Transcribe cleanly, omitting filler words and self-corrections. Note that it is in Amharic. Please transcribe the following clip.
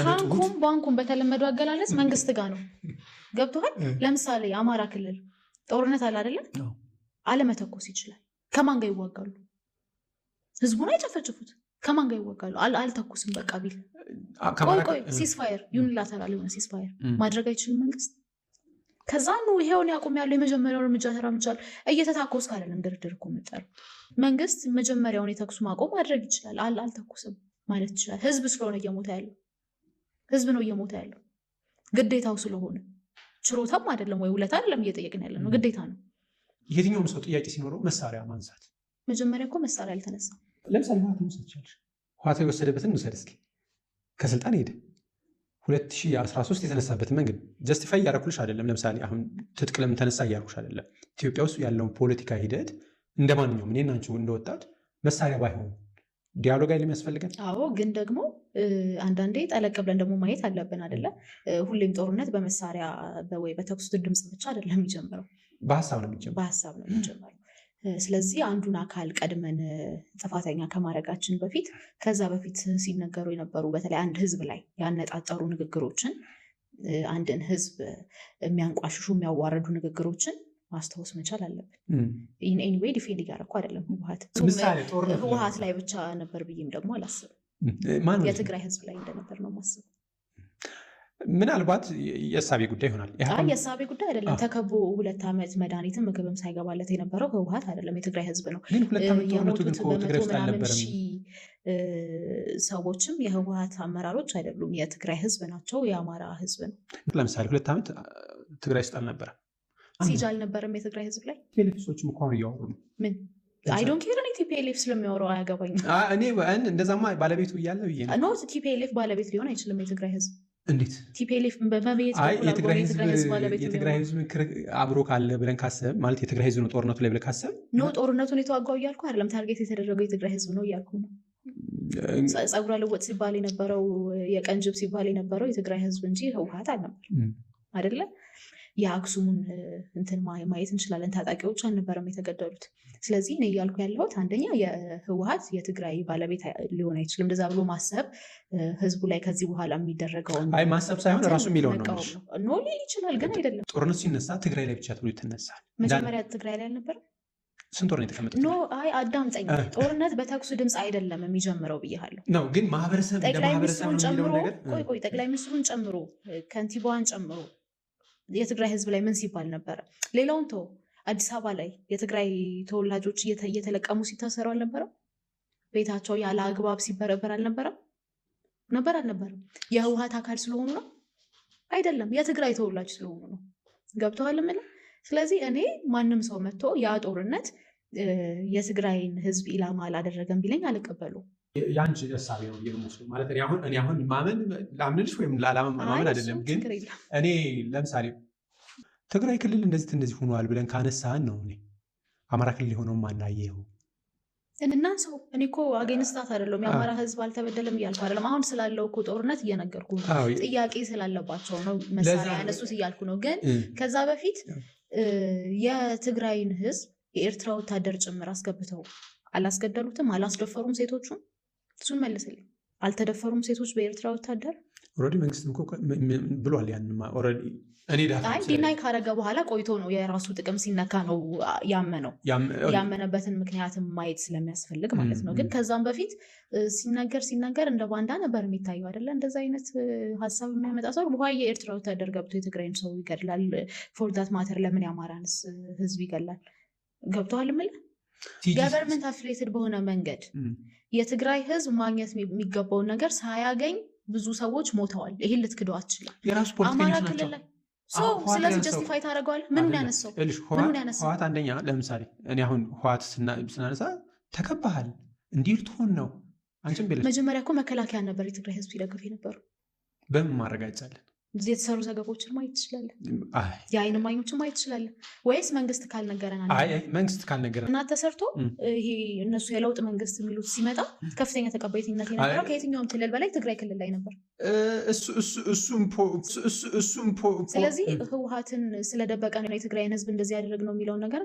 ታንኩም ባንኩም በተለመደው አገላለጽ መንግስት ጋር ነው። ገብቶሃል? ለምሳሌ አማራ ክልል ጦርነት አለ አይደለ? አለመተኮስ ይችላል። ከማን ጋር ይዋጋሉ? ህዝቡን አይጨፈጭፉት። ከማን ጋር ይዋጋሉ? አልተኩስም በቃ ቢል ቆይ ሲስፋየር ዩኒላተራል የሆነ ሲስፋየር ማድረግ አይችልም መንግስት። ከዛ ነው ይሄውን ያቆም ያለው የመጀመሪያው እርምጃ ተራምጃል። እየተታኮስ ካለም ድርድር እኮ መጣር መንግስት መጀመሪያውን የተኩስ ማቆም ማድረግ ይችላል። አልተኩስም ማለት ይችላል። ህዝብ ስለሆነ እየሞተ ያለው ህዝብ ነው እየሞተ ያለው ግዴታው ስለሆነ ችሮታም አይደለም ወይ ውለታ አይደለም እየጠየቅን ያለ ነው ግዴታ ነው። የትኛውም ሰው ጥያቄ ሲኖረው መሳሪያ ማንሳት መጀመሪያ እኮ መሳሪያ አልተነሳም። ለምሳሌ ህወሓትን ወሰድቻለሽ ህወሓት የወሰደበትን ውሰድ እስኪ ከስልጣን ሄደ 2013 የተነሳበትን መንገድ ጀስቲፋይ እያደረኩልሽ አይደለም። ለምሳሌ አሁን ትጥቅ ለምን ተነሳ እያደረኩሽ አይደለም። ኢትዮጵያ ውስጥ ያለውን ፖለቲካ ሂደት እንደማንኛውም እኔና አንቺ እንደወጣት መሳሪያ ባይሆን ዲያሎግ አይደለም የሚያስፈልገን። አዎ ግን ደግሞ አንዳንዴ ጠለቅ ብለን ደግሞ ማየት አለብን አይደለ? ሁሌም ጦርነት በመሳሪያ ወይ በተኩስ ድምጽ ብቻ አይደለም የሚጀምረው፣ በሀሳብ ነው የሚጀምረው። ስለዚህ አንዱን አካል ቀድመን ጥፋተኛ ከማድረጋችን በፊት ከዛ በፊት ሲነገሩ የነበሩ በተለይ አንድ ህዝብ ላይ ያነጣጠሩ ንግግሮችን፣ አንድን ህዝብ የሚያንቋሽሹ የሚያዋረዱ ንግግሮችን ማስታወስ መቻል አለብን። ኤኒዌይ ዲፌንድ እያደረኩ አይደለም ህወሓት ላይ ብቻ ነበር ብዬም ደግሞ አላስብም። የትግራይ ህዝብ ላይ እንደነበር ነው ማስብ። ምናልባት የእሳቤ ጉዳይ ይሆናል። የእሳቤ ጉዳይ አይደለም። ተከቦ 2 ዓመት መድኃኒትም ምግብም ሳይገባለት የነበረው ህወሓት አይደለም የትግራይ ህዝብ ነው። የሞቱት በመቶ ምናምን ሺህ ሰዎችም የህወሓት አመራሮች አይደሉም፣ የትግራይ ህዝብ ናቸው፣ የአማራ ህዝብ ነው። ለምሳሌ 2 ዓመት ትግራይ ውስጥ አልነበረም፣ ሲጅ አልነበረም የትግራይ ህዝብ ላይ። ቴሌቪዥኖችም እኮ አሁን እያወሩ ነው። ምን አይ ዶንት ኬር። እኔ ቲፒኤልኤፍ ስለሚያወራው አያገባኝም። እኔ እንደዛማ ባለቤቱ እያለ ብዬ ነው። ኖ ቲፒኤልኤፍ ባለቤት ሊሆን አይችልም የትግራይ ህዝብ። እንዴት ቲፒኤልኤፍ በመቤት የትግራይ ህዝብ አብሮ ካለ ብለን ካሰብ ማለት የትግራይ ህዝብ ነው ጦርነቱ ላይ ብለን ካሰብ ኖ ጦርነቱን የተዋጋው እያልኩ አይደለም። ታርጌት የተደረገው የትግራይ ህዝብ ነው እያልኩ ነው። ጸጉረ ልወጥ ሲባል የነበረው የቀንጅብ ሲባል የነበረው የትግራይ ህዝብ እንጂ ህወሓት አልነበረም አይደለ? የአክሱሙን እንትን ማየት እንችላለን። ታጣቂዎች አልነበረም የተገደሉት። ስለዚህ እኔ እያልኩ ያለሁት አንደኛ የህወሓት የትግራይ ባለቤት ሊሆን አይችልም። እንደዛ ብሎ ማሰብ ህዝቡ ላይ ከዚህ በኋላ የሚደረገውን ማሰብ ሳይሆን ራሱ የሚለው ነው ኖ ሊል ይችላል፣ ግን አይደለም። ጦርነቱ ሲነሳ ትግራይ ላይ ብቻ ተብሎ ይተነሳል። መጀመሪያ ትግራይ ላይ አልነበረም። ስንት ወር ነው የተቀመጠው? ኖ አይ አዳምጠኝ። ጦርነት በተኩስ ድምፅ አይደለም የሚጀምረው ብያለሁ ነው። ግን ማህበረሰብ ጠቅላይ ሚኒስትሩን ጨምሮ ጠቅላይ ሚኒስትሩን ጨምሮ ከንቲባዋን ጨምሮ የትግራይ ህዝብ ላይ ምን ሲባል ነበረ? ሌላውን ተው። አዲስ አበባ ላይ የትግራይ ተወላጆች እየተለቀሙ ሲታሰሩ አልነበረም? ቤታቸው ያለ አግባብ ሲበረበር አልነበረም? አልነበረም? የህወሓት አካል ስለሆኑ ነው? አይደለም፣ የትግራይ ተወላጅ ስለሆኑ ነው። ገብቶሃል ምን? ስለዚህ እኔ ማንም ሰው መጥቶ ያ ጦርነት የትግራይን ህዝብ ኢላማ አላደረገም ቢለኝ አልቀበሉም። የአንቺ እሳቤ ነው የምወስደው ማለት እኔ አሁን ማመን ላምንልሽ ወይም ላላማመን አይደለም። ግን እኔ ለምሳሌ ትግራይ ክልል እንደዚህ ሆኗል ብለን ካነሳን ነው እኔ አማራ ክልል የሆነው ማናየው እና ሰው እኔ እኮ አጌንስታት አይደለም። የአማራ ህዝብ አልተበደለም እያልኩ አይደለም። አሁን ስላለው እኮ ጦርነት እየነገርኩ ነው። ጥያቄ ስላለባቸው ነው መሳሪያ ያነሱት እያልኩ ነው። ግን ከዛ በፊት የትግራይን ህዝብ የኤርትራ ወታደር ጭምር አስገብተው አላስገደሉትም? አላስደፈሩም? ሴቶቹን እሱን መልስልኝ። አልተደፈሩም ሴቶች በኤርትራ ወታደር? ኦልሬዲ መንግስትም እኮ ብሏል። ያንማ ኦልሬዲ እኔ ዲናይ ካረገ በኋላ ቆይቶ ነው የራሱ ጥቅም ሲነካ ነው ያመነው። ያመነበትን ምክንያትም ማየት ስለሚያስፈልግ ማለት ነው። ግን ከዛም በፊት ሲናገር እንደ ባንዳ ነበር የሚታየው አይደለ? እንደዛ አይነት ሀሳብ የሚያመጣ ሰው በኋላ የኤርትራ ወታደር ገብቶ የትግራይን ሰው ይገድላል፣ ፎርዳት ማተር ለምን የአማራንስ ህዝብ ይገላል? ገብተዋል ምል ገቨርንመንት አፊሌትድ በሆነ መንገድ የትግራይ ህዝብ ማግኘት የሚገባውን ነገር ሳያገኝ ብዙ ሰዎች ሞተዋል። ይሄን ልትክደው አትችልም። አማራ ክልል ላይ ስለዚህ ጀስቲፋይ ታደርገዋል። ምኑን ያነሳው? ህወሓት አንደኛ ለምሳሌ እኔ አሁን ህወሓት ስናነሳ ተከባሃል እንዲህ ልትሆን ነው አንቺም ቤለሽ መጀመሪያ እኮ መከላከያ ነበር የትግራይ ህዝብ ይደግፍ የነበሩ። በምን ማረጋግጫለን? የተሰሩ ዘገቦችን ማየት ትችላለን። የአይን እማኞችን ማየት ትችላለን። ወይስ መንግስት ካልነገረን? መንግስት ካልነገረን እና ተሰርቶ ይሄ እነሱ የለውጥ መንግስት የሚሉት ሲመጣ ከፍተኛ ተቀባይነት የነበረው ከየትኛውም ክልል በላይ ትግራይ ክልል ላይ ነበር። ስለዚህ ህወሓትን ስለደበቀ ነው የትግራይን ህዝብ እንደዚህ ያደረግ ነው የሚለውን ነገር